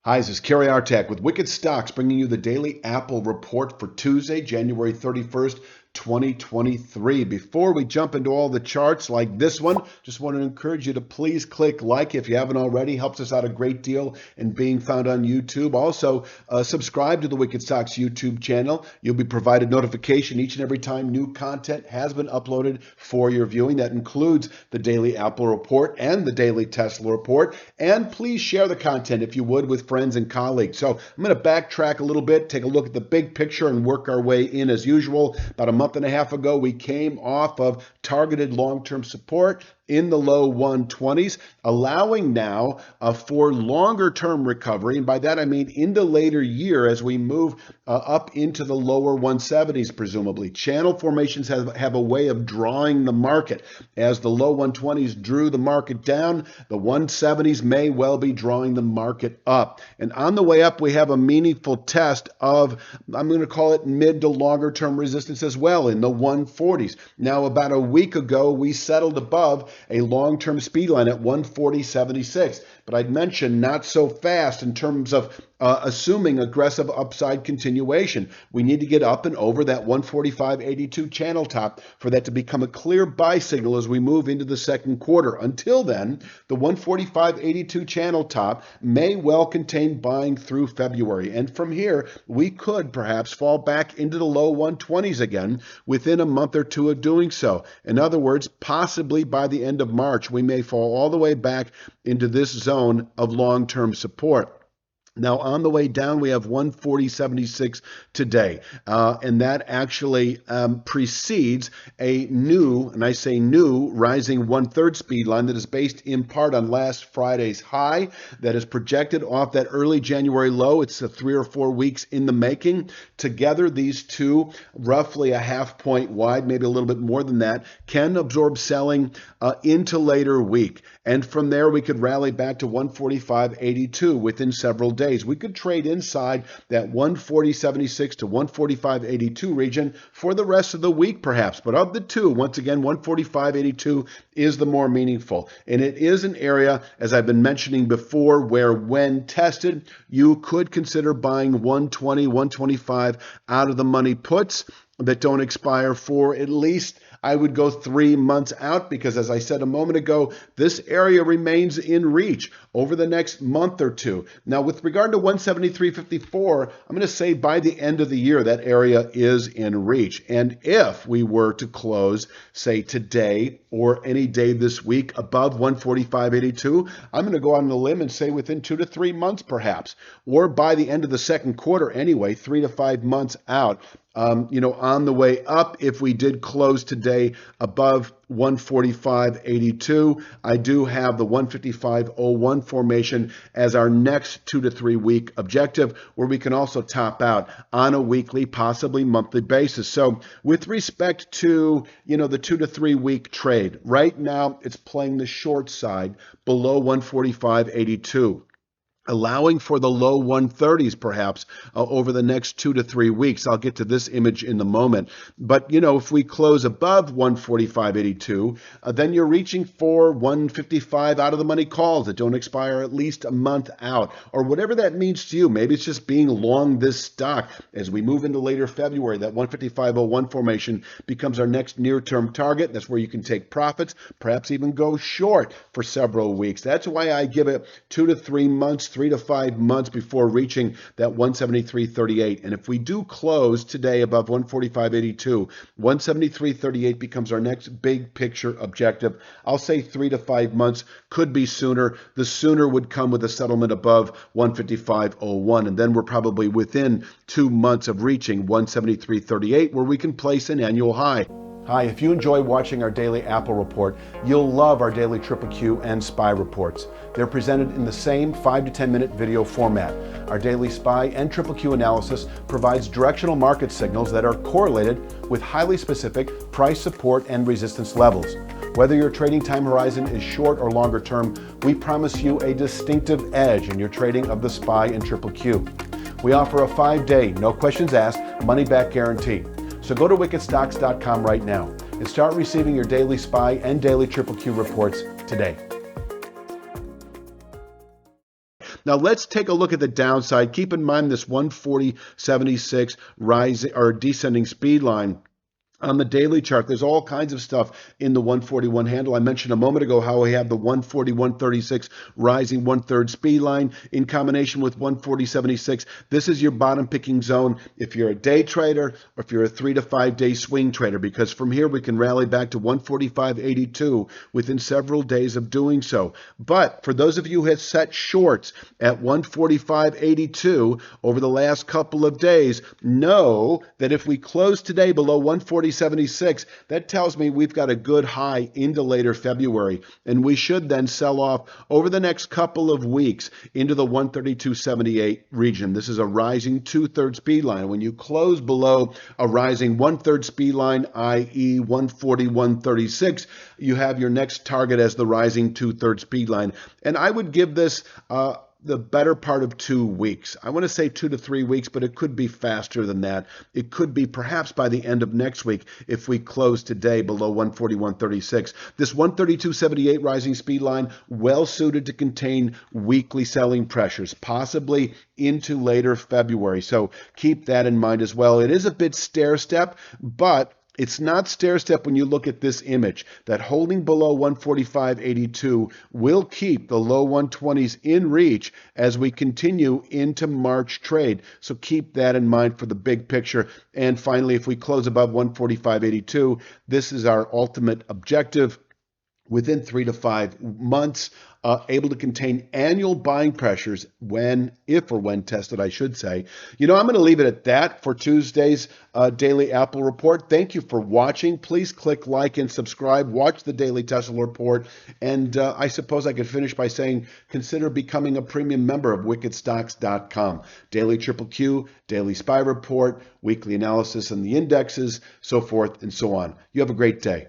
Hi, this is Kerry Artak with Wicked Stocks, bringing you the daily Apple report for Tuesday, January 31st, 2023. Before we jump into all the charts like this one, just want to encourage you to please click like if you haven't already. Helps us out a great deal in being found on YouTube. Also, subscribe to the Wicked Stocks YouTube channel. You'll be provided notification each and every time new content has been uploaded for your viewing. That includes the daily Apple report and the daily Tesla report. And please share the content if you would with friends and colleagues. So I'm going to backtrack a little bit, take a look at the big picture and work our way in as usual. About a month and a half ago, we came off of targeted long-term support in the low 120s, allowing now for longer term recovery. And by that, I mean in the later year as we move up into the lower 170s, presumably. Channel formations have a way of drawing the market. As the low 120s drew the market down, the 170s may well be drawing the market up. And on the way up, we have a meaningful test of, I'm going to call it mid to longer term resistance as well in the 140s. Now, about a week ago, we settled above a long-term speed line at 140.76. But I'd mentioned not so fast in terms of assuming aggressive upside continuation. We need to get up and over that 145.82 channel top for that to become a clear buy signal as we move into the second quarter. Until then, the 145.82 channel top may well contain buying through February. And from here, we could perhaps fall back into the low 120s again within a month or two of doing so. In other words, possibly by the end of March, we may fall all the way back into this zone of long-term support. Now, on the way down, we have 140.76 today, and that actually precedes a new, and I say new, rising 1/3 speed line that is based in part on last Friday's high that is projected off that early January low. It's 3 or 4 weeks in the making. Together, these two, roughly a half point wide, maybe a little bit more than that, can absorb selling into later week. And from there, we could rally back to 145.82 within several days. We could trade inside that 140.76 to 145.82 region for the rest of the week, perhaps. But of the two, once again, 145.82 is the more meaningful. And it is an area, as I've been mentioning before, where when tested, you could consider buying 120, 125 out of the money puts that don't expire for at least, I would go 3 months out, because as I said a moment ago, this area remains in reach over the next month or two. Now, with regard to 173.54, I'm going to say by the end of the year, that area is in reach. And if we were to close, say today or any day this week above 145.82, I'm going to go on the limb and say within 2 to 3 months, perhaps, or by the end of the second quarter anyway, 3 to 5 months out. On the way up, if we did close today above 145.82, I do have the 155.01 formation as our next 2 to 3 week objective, where we can also top out on a weekly, possibly monthly basis. So with respect to, the 2 to 3 week trade, right now it's playing the short side below 145.82. allowing for the low 130s perhaps over the next 2 to 3 weeks. I'll get to this image in a moment. But, if we close above 145.82, then you're reaching for 155 out of the money calls that don't expire at least a month out, or whatever that means to you. Maybe it's just being long this stock. As we move into later February, that 155.01 formation becomes our next near-term target. That's where you can take profits, perhaps even go short for several weeks. That's why I give it 2 to 3 months, 3 to 5 months before reaching that 173.38. And if we do close today above 145.82, 173.38 becomes our next big picture objective. I'll say 3 to 5 months, could be sooner. The sooner would come with a settlement above 155.01. And then we're probably within 2 months of reaching 173.38, where we can place an annual high. Hi, if you enjoy watching our daily Apple report, you'll love our daily Triple Q and SPY reports. They're presented in the same 5 to 10 minute video format. Our daily SPY and Triple Q analysis provides directional market signals that are correlated with highly specific price support and resistance levels. Whether your trading time horizon is short or longer term, we promise you a distinctive edge in your trading of the SPY and Triple Q. We offer a 5-day, no questions asked, money-back guarantee. So go to wickedstocks.com right now and start receiving your daily SPY and daily Triple Q reports today. Now let's take a look at the downside. Keep in mind this 140.76 rising or descending speed line. On the daily chart, there's all kinds of stuff in the 141 handle. I mentioned a moment ago how we have the 141.36 rising 1/3 speed line in combination with 140.76. This is your bottom picking zone if you're a day trader or if you're a 3 to 5 day swing trader, because from here we can rally back to 145.82 within several days of doing so. But for those of you who have set shorts at 145.82 over the last couple of days, know that if we close today below 140.76, that tells me we've got a good high into later February, and we should then sell off over the next couple of weeks into the 132.78 region. This is a rising 2/3 speed line. When you close below a rising 1/3 speed line, i.e. 141.36, you have your next target as the rising 2/3 speed line. And I would give this the better part of 2 weeks. I want to say 2 to 3 weeks, but it could be faster than that. It could be perhaps by the end of next week if we close today below 141.36. This 132.78 rising speed line, well suited to contain weekly selling pressures, possibly into later February. So keep that in mind as well. It is a bit stair-step, but it's not stair-step when you look at this image. That holding below 145.82 will keep the low 120s in reach as we continue into March trade. So keep that in mind for the big picture. And finally, if we close above 145.82, this is our ultimate objective within 3 to 5 months, able to contain annual buying pressures if or when tested, I should say. I'm going to leave it at that for Tuesday's Daily Apple Report. Thank you for watching. Please click like and subscribe. Watch the Daily Tesla Report. And I suppose I could finish by saying consider becoming a premium member of wickedstocks.com. Daily Triple Q, Daily Spy Report, weekly analysis on the indexes, so forth and so on. You have a great day.